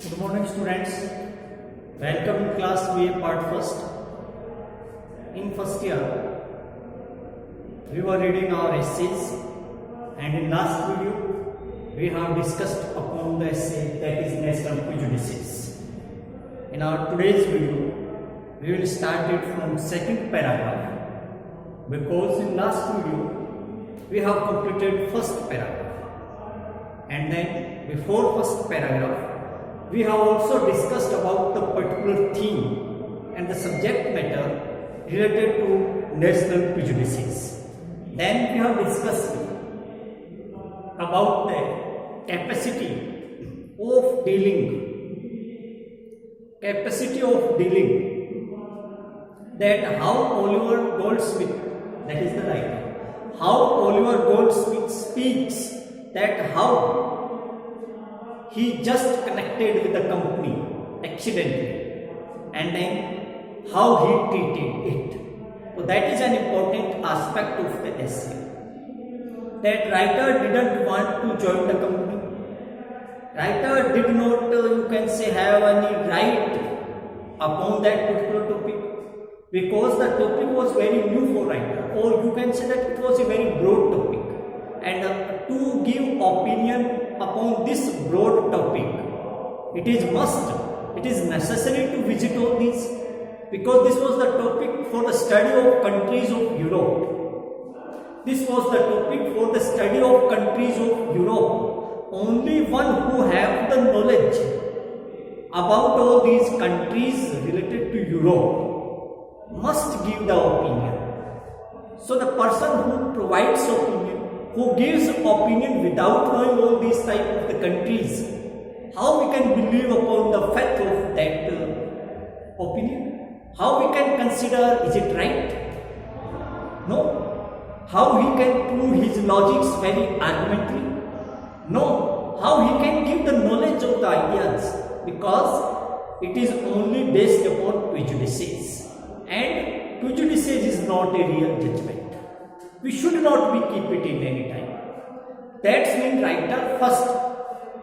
Good morning students, welcome to class BA part first. In first year we were reading our essays, and in last video we have discussed upon the essay that is national prejudices. In our today's video we will start it from second paragraph, because in last video we have completed first paragraph, and then before first paragraph we have also discussed about the particular theme and the subject matter related to national prejudices. Then we have discussed about the capacity of dealing, that how Oliver Goldsmith, that is the writer, how Oliver Goldsmith speaks that how he just connected with the company accidentally, and then how he treated it. So that is an important aspect of the essay. That writer didn't want to join the company. Writer did not, you can say, have any right upon that particular topic, because the topic was very new for writer, or you can say that it was a very broad topic, and to give opinion upon this broad topic, it is necessary to visit all these, because this was the topic for the study of countries of Europe. This was the topic for the study of countries of Europe. Only one who have the knowledge about all these countries related to Europe must give the opinion. So the person who provides opinion, who gives opinion without knowing all these type of the countries, how we can believe upon the fact of that opinion? How we can consider, is it right? No. How he can prove his logics very argumentally? No. How he can give the knowledge of the ideas? Because it is only based upon prejudices, and prejudices is not a real judgment. We should not be keep it in any time. That's mean writer first,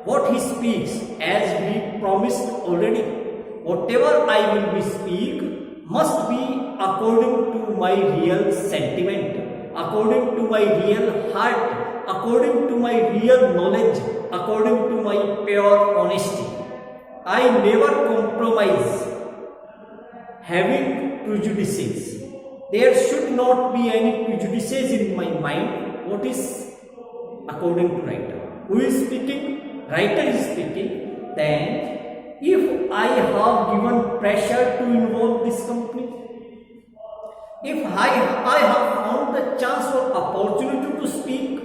what he speaks, as we promised already, whatever I will be speak must be according to my real sentiment, according to my real heart, according to my real knowledge, according to my pure honesty. I never compromise having prejudices. There should not be any prejudices in my mind. What is according to writer? Who is speaking? Writer is speaking. Then, if I have given pressure to involve this company, if I have found the chance or opportunity to speak,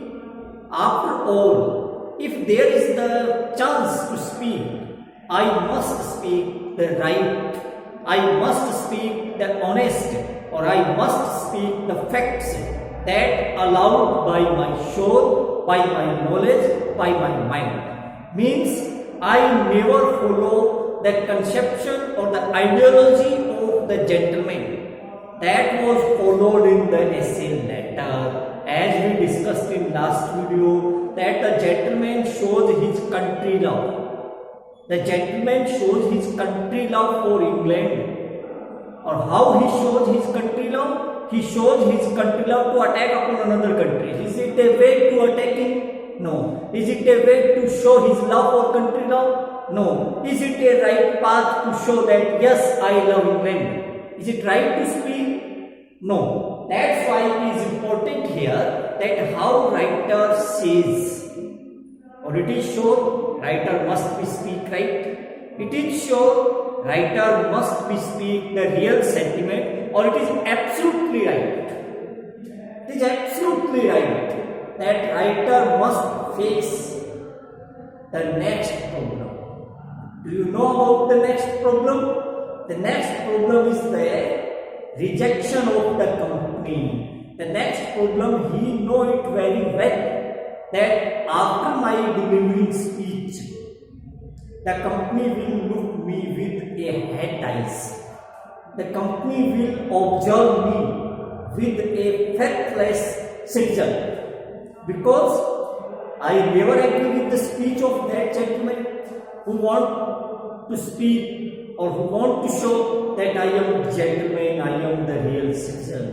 after all, if there is the chance to speak, I must speak the right, I must speak the honest, or I must speak the facts that allowed by my soul, by my knowledge, by my mind. Means I never follow the conception or the ideology of the gentleman that was followed in the essay letter, as we discussed in last video, that the gentleman shows his country love. The gentleman shows his country love for England. Or how he shows his country love? He shows his country love to attack upon another country. Is it a way to attacking? No. Is it a way to show his love for country love? No. Is it a right path to show that yes, I love England? Is it right to speak? No. That's why it is important here that how writer says, or it is sure writer must be speak right. It is sure writer must be speak the real sentiment, or it is absolutely right. It is absolutely right that writer must face the next problem. Do you know about the next problem? The next problem is the rejection of the company. The next problem, he know it very well, that after my delivering speech, the company will look me with a head eyes. The company will observe me with a faithless citizen, because I never agree with the speech of that gentleman who want to speak or who want to show that I am the gentleman, I am the real citizen.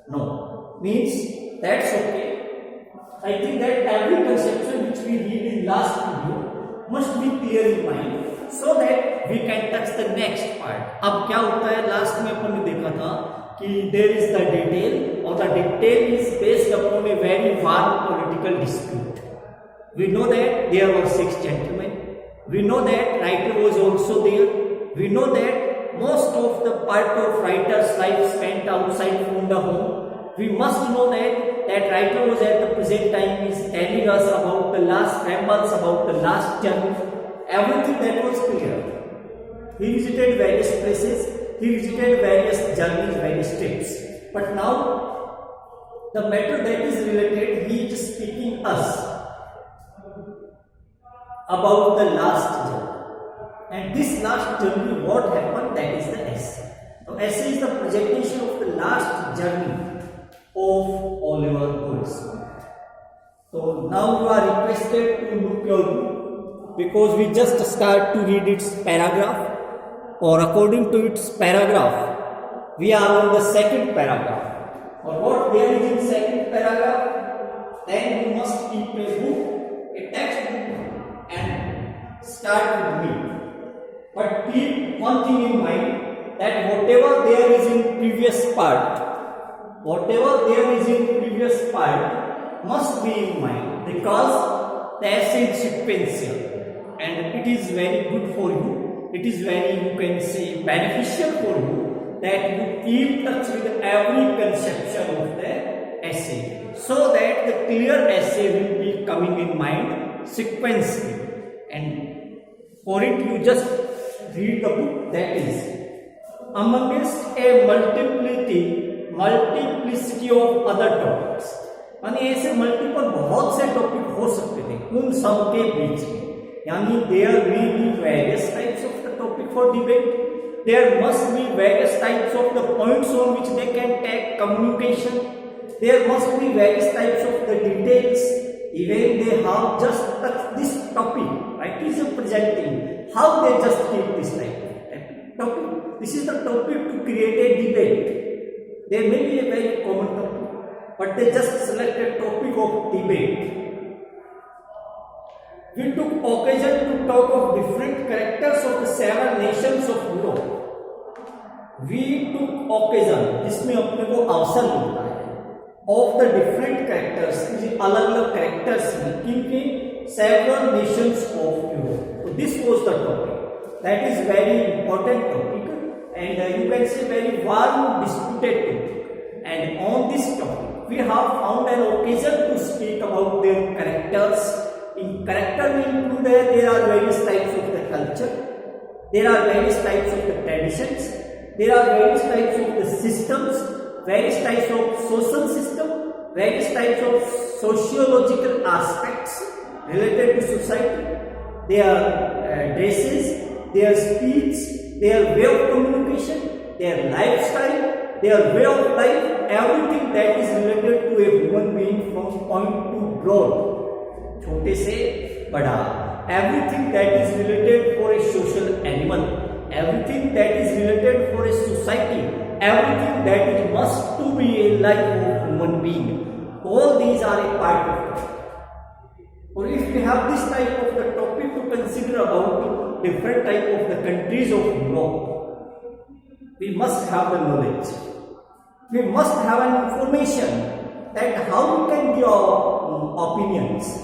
No, means that's okay. I think that every conception which we read in last video must be clear in mind so that we can touch the next part. अब क्या होता है, last में अपन ने देखा था कि there is the detail और the detail is based upon a very warm political dispute. We know that there were 6 gentlemen. We know that writer was also there. We know that most of the part of writer's life spent outside from the home. We must know that writer was at the present time is telling us about the last rambles, about the last journey. Everything that was clear. He visited various places. He visited various journeys, various trips. But now, the matter that is related, he is speaking us about the last journey. And this last journey, what happened, that is the essay. So, essay is the presentation of the last journey of Oliver Goldsmith. So, now you are requested to look your book because we just start to read its paragraph. Or according to its paragraph, we are on the second paragraph. Or what there is in second paragraph, then you must keep a book, a textbook, and start with me. But keep one thing in mind, that whatever there is in previous part, must be in mind because the essay is sequential and it is very good for you. It is very, you can say, beneficial for you that you keep touch with every conception of the essay so that the clear essay will be coming in mind sequentially. And for it, you just read the book, that is amongst a multiplicity of other topics. यानी ऐसे multiple बहुत से topic हो सकते थे उन सब के बीच में, यानी there may be various types of the topic for debate. There must be various types of the points on which they can take communication. There must be various types of the details. Even they have just touched this topic, right? It is presenting how they just keep this type of topic. This is the topic to create a debate. There may be a very common topic, but they just select a topic of debate. We took occasion to talk of different characters of the 7 nations of Europe. We took occasion, जिसमें अपने को अवसर मिलता है, of the different characters, अलग-अलग characters हैं, किनके 7 nations of Europe. So this was the topic. That is very important topic, and you can say very warm disputed topic. And on this topic, we have found an occasion to speak about their characters. In character we include there are various types of the culture, there are various types of the traditions, there are various types of the systems, various types of social system, various types of sociological aspects related to society, their dresses, their speech, their way of communication, their lifestyle, their way of life, everything that is related to a human being from point to broad. छोटे से बड़ा, everything that is related for a social animal, everything that is related for a society, everything that is must to be a life of human being, all these are a part of it. Or if we have this type of the topic to consider about different type of the countries of Europe, we must have the knowledge, we must have an information that how we can give our opinions.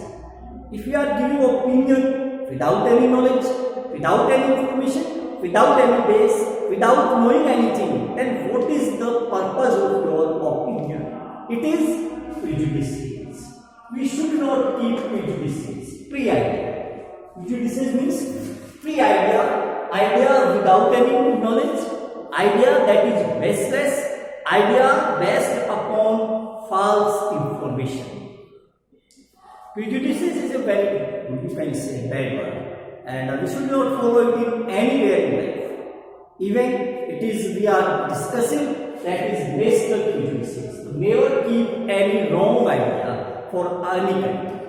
If we are giving opinion without any knowledge, without any information, without any base, without knowing anything, then what is the purpose of your opinion? It is prejudices. We should not keep prejudices. Pre-idea. Prejudices means pre-idea, idea without any knowledge, idea that is baseless, idea based upon false information. Prejudices is a very, you can say, bad word, and we should not follow it in anywhere in life. Even it is we are discussing that is basic prejudices. Never keep any wrong idea for any country.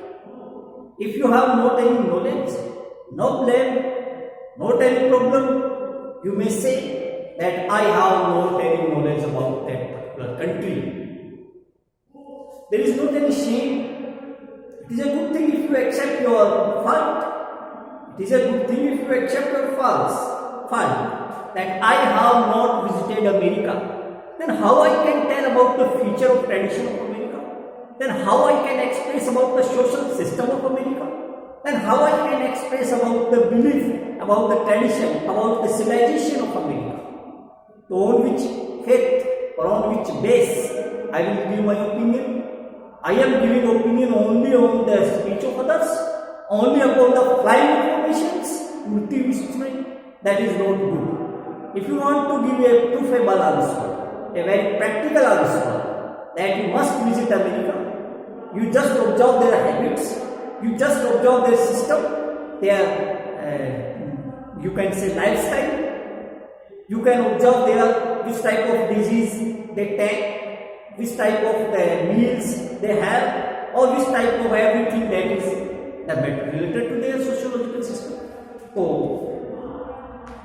If you have not any knowledge, no blame, not any problem, you may say that I have not any knowledge about that particular country. There is not any shame. It is a good thing if you accept your fault. It is a good thing if you accept your fault, that I have not visited America. Then how I can tell about the future of tradition of America? Then how I can express about the social system of America? Then how I can express about the belief, about the tradition, about the civilization of America? So on which faith or on which base I will give my opinion? I am giving opinion only on the speech of others, only upon the flying informations, that is not good. If you want to give a proofable answer, a very practical answer, that you must visit America, you just observe their habits, you just observe their system, their, you can say, lifestyle, you can observe their, which type of disease they take, which type of meals they have, or which type of everything that is the matter related to their sociological system. So,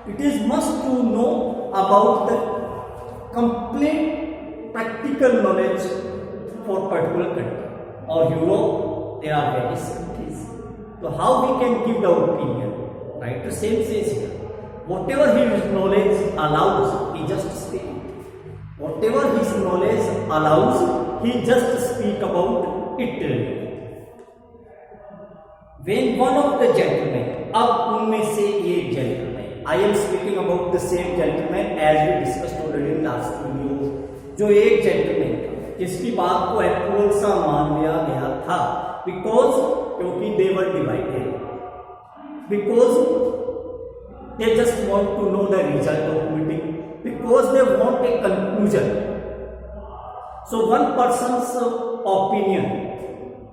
it is must to know about the complete practical knowledge for particular country. Or Europe, there are various countries. So, how we can give the opinion? Right? The same says here. Whatever his knowledge allows, he just speaks. Whatever his knowledge allows, he just speak about it. When one of the gentlemen, अब उनमें से एक gentleman, I am speaking about the same gentleman as we discussed already in last video, जो एक gentleman जिसकी बात को approval सा मान लिया गया था, क्योंकि they were divided, because they just want to know the result of meeting, because they want a conclusion. So one person's opinion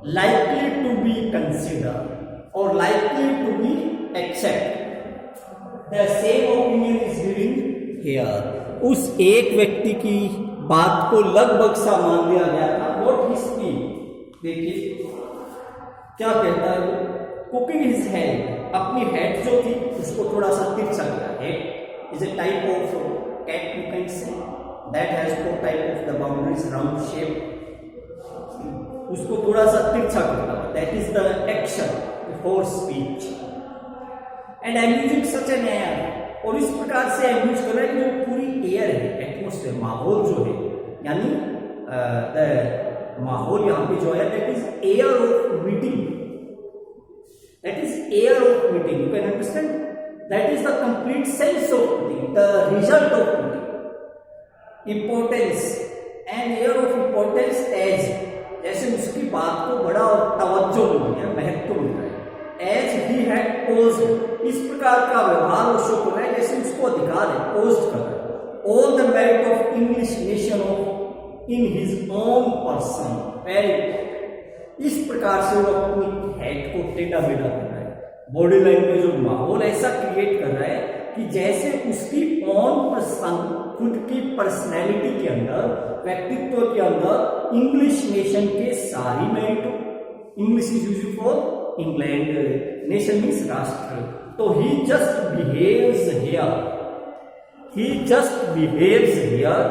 likely to be considered or likely to be accepted. The same opinion is given here. उस एक व्यक्ति की बात को लगभग सा मान लिया गया था. What he speak? देखिए क्या कहता है वो. Cooking his head, अपनी head जो थी उसको थोड़ा सा तिरछा किया. Head is a type of cat, you can say, that has four type of the boundaries, round shape. उसको थोड़ा सा तिरछा करता है. That is the action before speech. And amusing such an air, और इस प्रकार से अम्यूज कर रहा है कि जो पूरी एयर है, एटमोस्फेयर, माहौल जो है, यानी माहौल यहाँ पे जो है, that is air of meeting. That is air of meeting. You can understand? That is the complete sense of meeting, the result of meeting. Importance and air of importance as, जैसे उसकी बात को बड़ा तवज्जो मिल गया, महत्व मिल रहा है. As he had posed, इस प्रकार का व्यवहार वो शो कर रहा है जैसे उसको अधिकार है, पोस्ट कर रहा है. All the merit of English nation of in his own person. इस प्रकार से वो अपनी हेड को टेढ़ा मेढ़ा कर रहा है. बॉडी लैंग्वेज और माहौल ऐसा क्रिएट कर रहा है कि जैसे उसकी ऑन पर्सन, खुद की पर्सनैलिटी के अंदर, व्यक्तित्व के अंदर इंग्लिश नेशन के सारी मेरिट हो. English is used for England, nation means राष्ट्र. तो he just behaves here, he just behaves here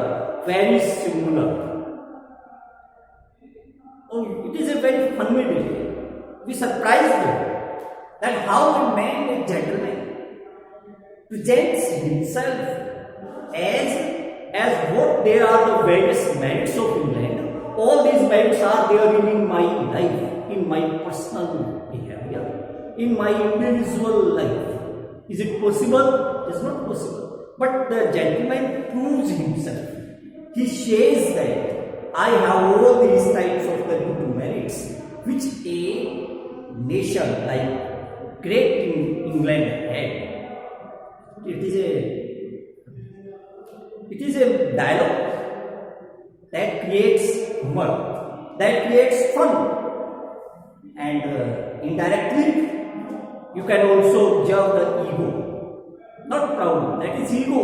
very similar. Oh, it is a very funny detail. We surprised that how a man, a gentleman, presents himself as what there are the various merits of England. All these merits are there in my life, in my personal behavior, in my individual life. Is it possible? It is not possible. But the gentleman proves himself. He says that I have all these types of the good merits which a nation like great England had. It is a dialogue that creates humor, that creates fun, and indirectly you can also observe the ego. Not proud, that is ego.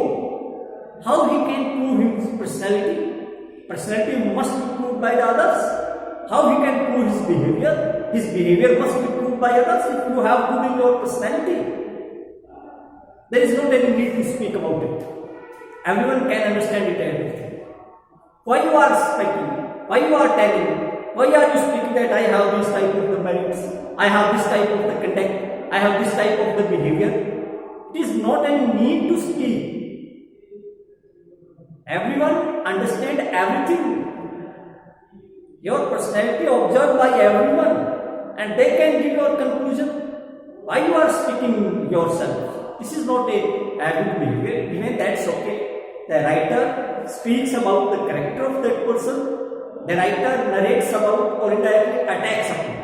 How he can prove his personality? Personality must be proved by the others. How he can prove his behavior? His behavior must be proved good by others if you have good in your personality. There is not any need to speak about it. Everyone can understand it everything. Why you are speaking? Why you are telling? Why are you speaking that I have this type of the merits? I have this type of the conduct. I have this type of the behavior. It is not any need to speak. Everyone understand everything. Your personality observed by everyone, and they can give your conclusion. Why you are speaking yourself? This is not a good behavior. Even that's okay. The writer speaks about the character of that person. The writer narrates about or indirectly attacks upon.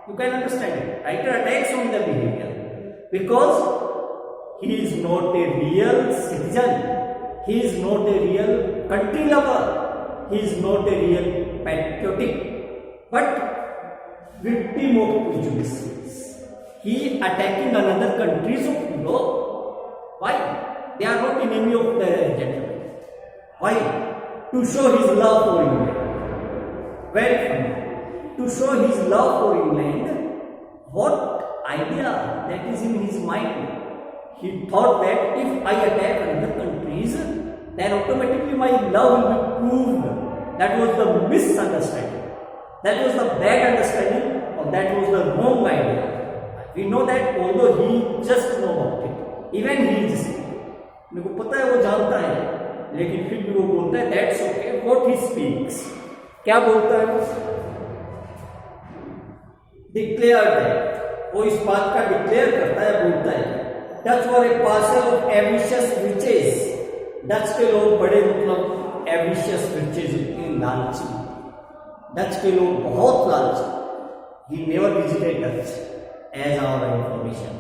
You can understand it. Writer attacks on the behavior because he is not a real citizen. He is not a real country lover. He is not a real patriotic, but victim of prejudices. He attacking another countries of Europe. Why? They are not enemy of the gentleman. Why? To show his love for England. Very funny. To show his love for England, what idea that is in his mind? He thought that if I attack another countries, then automatically my love will be proved. That was the misunderstanding. That was the bad understanding, or that was the wrong idea. We know that although he just know about it, even he is मेरे को पता है वो जानता है, लेकिन फिर भी वो बोलता है that's okay. What he speaks, क्या बोलता है? Declare that, वो इस बात का declare करता है, बोलता है Dutch were a parcel of ambitious riches. Dutch के लोग बड़े मतलब ambitious riches के लालची. डच के लोग बहुत लालची. He never visited Dutch, as our information.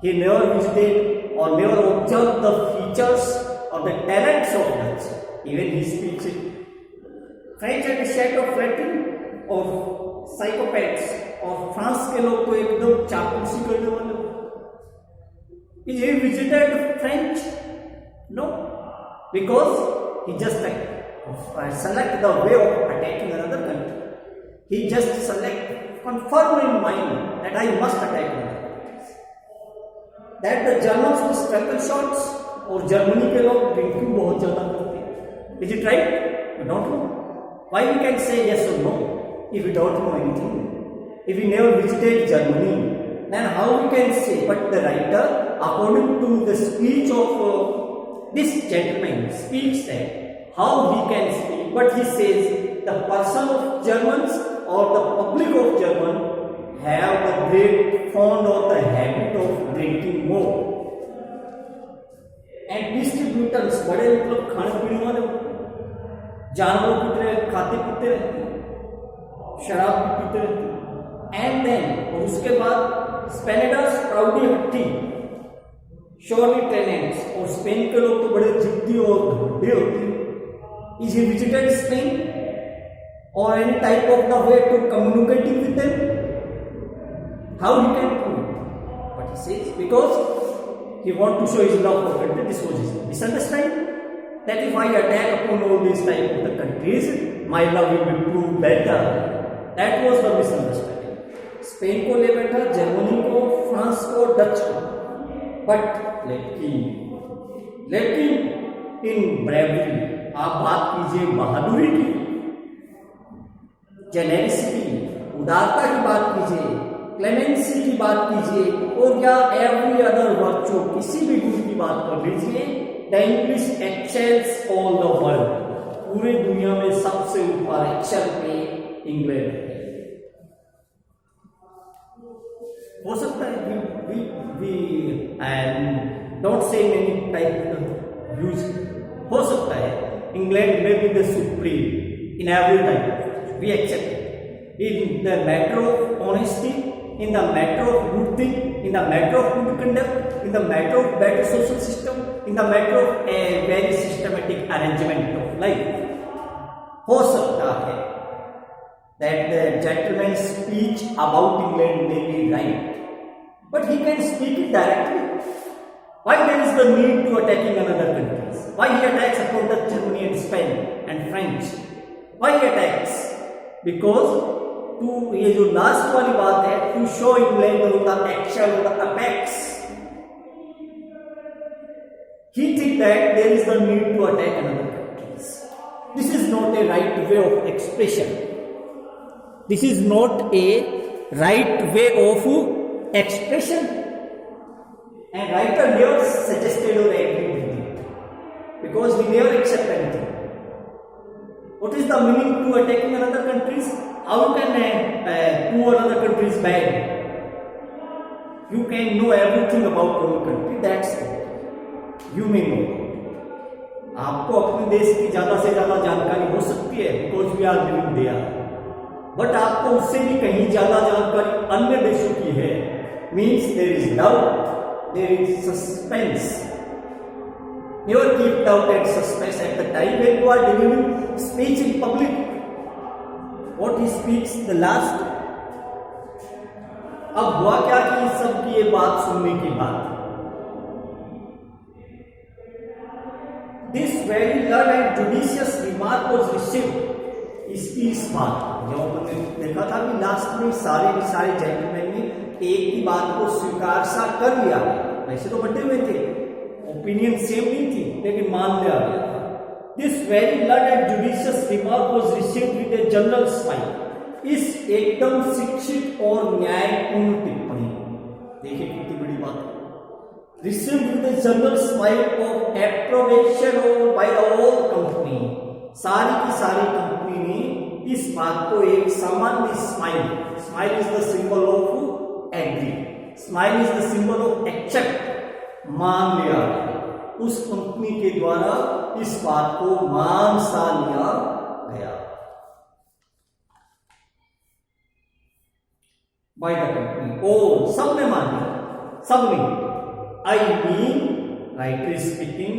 He never visited or never observed the features or the talents of Dutch. Even he speaks it. French and a shade of Latin or psychopaths और France के लोग तो एकदम चापलूसी करने वाले. Is he visited French? No, because he just select the way of attacking another country. He just confirm in mind that I must attack another country. That the Germans will struggle shots और Germany के लोग drinking बहुत ज्यादा करते हैं. Is it right? We don't know. Why we can say yes or no if we don't know anything? If we never visited Germany, then how we can say? But the writer, according to the speech of this gentleman, speaks that how he can speak. But he says the person of Germans or the public of German have the great fond or the habit of drinking more. And distributors, बड़े मतलब खाने पीने वाले जानवर की तरह खाते पीते रहते हैं, शराब भी पीते रहते हैं. And then और उसके बाद स्पेनिडर्स प्राउडी हट्टी, शोरली टेनेंट्स और स्पेन के लोग तो बड़े जिद्दी और ढूंढे होते हैं. Is he visited Spain or any type of the way to communicating with them? How he can prove? But he says because he want to show his love for country. This was his misunderstanding. That if I attack upon all these type of the countries, my love will be proved better. That was the misunderstanding. Spain को ले बैठा, Germany को, France को, Dutch को. But लेकिन इन bravery, आप बात कीजिए बहादुरी की, जेनेरिसिटी, उदारता की बात कीजिए, क्लेमेंसी की बात कीजिए, और या एवरी अदर वर्चू, किसी भी गुण की बात कर लीजिए. The English excels all the world. पूरे दुनिया में सबसे ऊपर एक्सेल पे इंग्लैंड है. हो सकता है we don't say many type of views. हो सकता है इंग्लैंड में be the supreme in every type. We accept it. In the matter of honesty, in the matter of good thing, in the matter of good conduct, in the matter of better social system, in the matter of a very systematic arrangement of life. हो सकता है that the gentleman's speech about England may be right, but he can speak it directly. Why there is the need to attacking another countries? Why he attacks upon the Germany and Spain and French? Why he attacks? Because to, ये जो लास्ट वाली बात है, to show England of the action of the apex, he think that there is the need to attack another countries. This is not a right way of expression. This is not a right way of expression. And writer never suggested or agreed with it because he never accept anything. What is the meaning to attacking another countries? How can do another countries bad? You can know everything about your country. That's it. You may know. आपको अपने देश की ज्यादा से ज्यादा जानकारी हो सकती है because we are living there. But आपको उससे भी कहीं ज्यादा जानकारी अन्य देशों की है. Means there is doubt, there is suspense. Never keep doubt and suspense at the time when you are delivering speech in public. What he speaks the last. अब हुआ क्या कि सबकी ये बात सुनने के बाद This very learned and judicious remark was received. इसकी इस बात जो हमने देखा था कि लास्ट में सारे जेंटलमैन ने एक ही बात को स्वीकार सा कर लिया. वैसे तो बटे हुए थे, ओपिनियन सेम नहीं थी, लेकिन मान लिया गया था. This very learned and judicious remark was received with a general smile. इस एकदम शिक्षित और न्यायपूर्ण टिप्पणी, देखिए कितनी बड़ी बात है. Received with a general smile of approbation by the whole company. सारी की सारी कंपनी ने इस बात को एक सामान्य smile is the symbol of agree, smile is the symbol of accept, मान लिया. उस कंपनी के द्वारा इस बात को मान सा लिया गया. बाय द कंपनी, ओ सबने मान लिया, सबने. I mean, writer is speaking,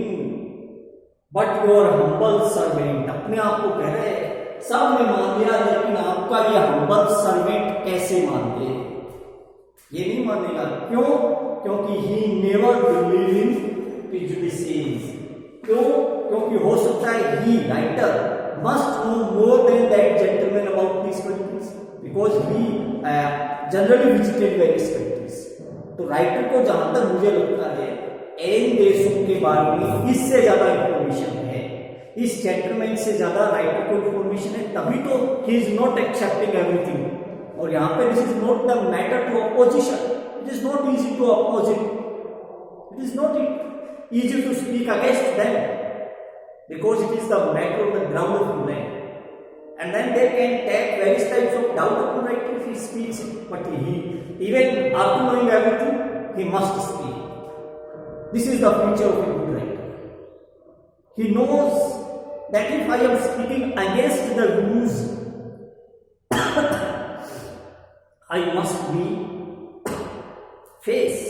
but your humble servant, अपने आप को कह रहे हैं सबने मान लिया, लेकिन आपका ये humble servant कैसे मान ले? ये नहीं मानेगा. क्यों? क्योंकि he never believe in prejudices. क्यों? क्योंकि हो सकता है he writer must know more than that gentleman about these countries because he generally visited various countries. तो राइटर को जहां तक मुझे लगता है इन देशों के बारे में इससे ज्यादा इंफॉर्मेशन है, इस जेंटलमैन से ज्यादा राइटर को इंफॉर्मेशन है, तभी तो he is not accepting everything. और यहाँ पे this is not the matter to opposition. It is not easy to opposite, it is not easy to speak against them because it is the matter of the ground of England. And then they can take various types of doubt upon writer if he speaks, but he, even after knowing everything, he must speak. This is the feature of a good writer. He knows that if I am speaking against the views, I must be face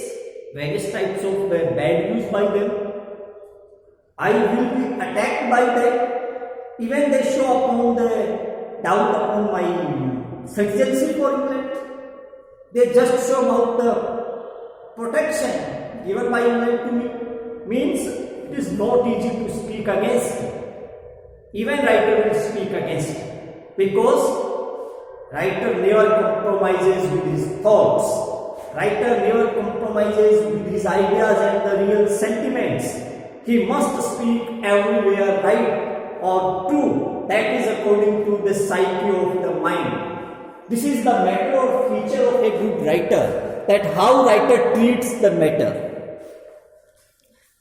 various types of the bad views by them. I will be attacked by them. Even they show upon the doubt upon my citizenship for England. They just show about the protection given by England to me. Means it is not easy to speak against. Even writer will speak against because writer never compromises with his thoughts. Writer never compromises with his ideas and the real sentiments. He must speak everywhere right or true, that is according to the psyche of the mind. This is the matter or feature of a good writer, that how writer treats the matter,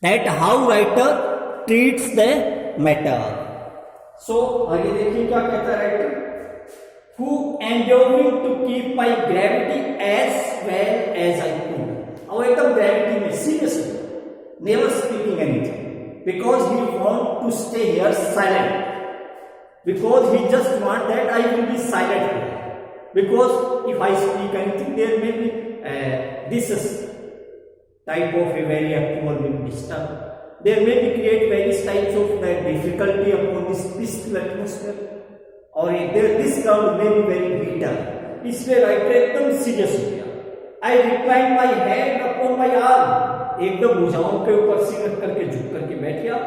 that how writer treats the matter. So आगे देखिए क्या कहता है writer. Who endeavoring to keep my gravity as well as I could. अब एकदम gravity में seriously, never speaking anything. Because he want to stay here silent. Because he just want that I will be silent here. Because if I speak anything, there may be this type of a very approval will be disturbed. There may be create various types of the difficulty upon this peaceful atmosphere. Or this ground may be very bitter. इसलिए writer एकदम serious हो गया. I recline my head upon my arm. एकदम भुजाओं के ऊपर सिर रख करके झुक करके बैठ गया.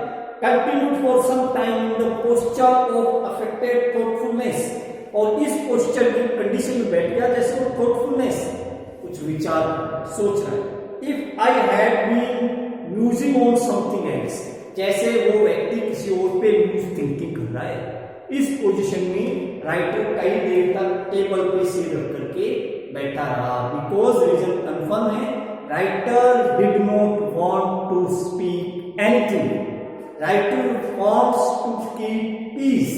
Continued for some time in the posture of affected thoughtfulness. और इस पोस्चर की कंडीशन में बैठ गया जैसे वो थॉटफुलनेस, कुछ विचार सोच रहा है। If I had been musing on something else, जैसे वो व्यक्ति किसी और पे थिंकिंग कर रहा है। इस पोजीशन में राइटर कई देर तक टेबल पे सिर रख करके बैठा रहा, बिकॉज रीजन कंफर्म है, writer did not want to speak anything, writer wants to keep peace,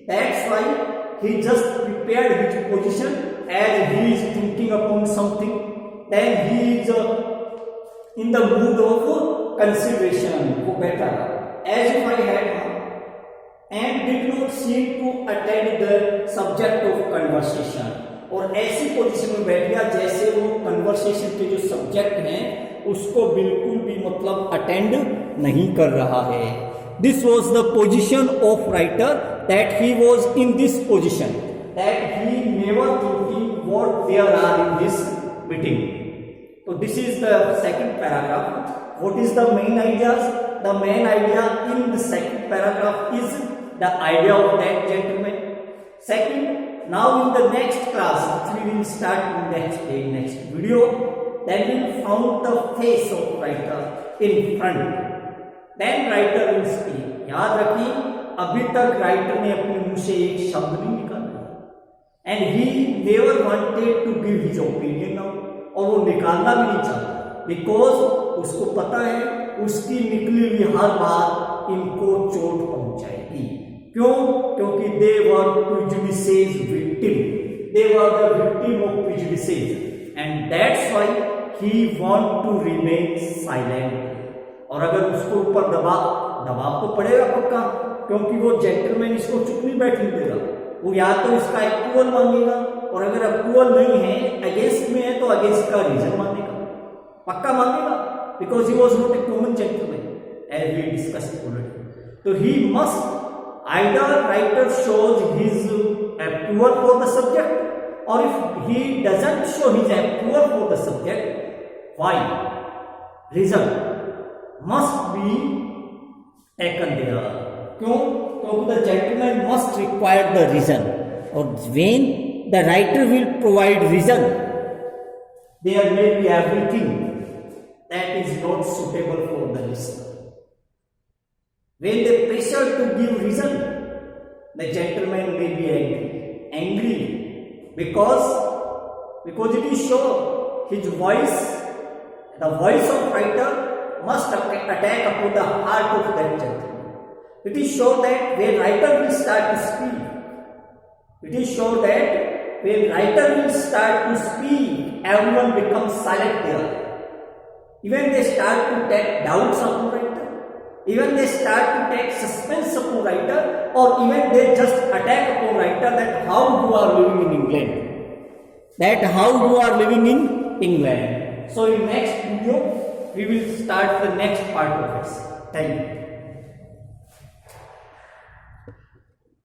that's why he just prepared his position as he is thinking upon something, then he is in the mood of consideration, वो बैठा as if I had and did not seem to attend the subject of conversation, और ऐसी position में बैठ गया जैसे वो conversation के जो सब्जेक्ट हैं उसको बिल्कुल भी मतलब अटेंड नहीं कर रहा है। This was the position of writer, that he was in this position, that he never thinking what there are in this meeting. So this is the second paragraph. What is the main ideas? The main idea in the second paragraph is the idea of that gentleman. Second, now in the next class, which we will start in next video, then we will found the face of writer in front. Then writer will speak. याद रखिए, अभी तक writer ने अपने मुंह से एक शब्द नहीं निकाला and he never wanted to give his opinion now, और वो निकालना भी नहीं चाहता बिकॉज उसको पता है उसकी निकली हुई हर बात इनको चोट पहुंचाएगी। क्यों? क्योंकि they were prejudices victim, they were the victim of prejudices and that's why he want to remain silent. और अगर उसको ऊपर दबाव तो पड़ेगा पक्का, क्योंकि वो जेंटलमैन इसको चुप नहीं बैठने देगा, वो या तो इसका अप्रूवल मांगेगा, और अगर अप्रूवल नहीं है, अगेंस्ट में है, तो अगेंस्ट का रीजन मांगेगा, पक्का मांगेगा, because he was not a common gentleman as we discussed already. तो he must either writer shows his approval for the subject, और if he doesn't show his approval for the subject, why? Reason must be taken there. क्यों? क्योंकि the gentleman must require the reason, और when the writer will provide reason, there may be everything that is not suitable for the listener. When they pressure to give reason, the gentleman may be angry because it is sure his voice, the voice of writer must attack upon the heart of that gentleman. It is sure that when writer will start to speak, everyone becomes silent there. Even they start to take doubts upon writer, even they start to take suspense upon writer, or even they just attack upon writer that how you are living in England. So in next video we will start the next part of it. Thank you.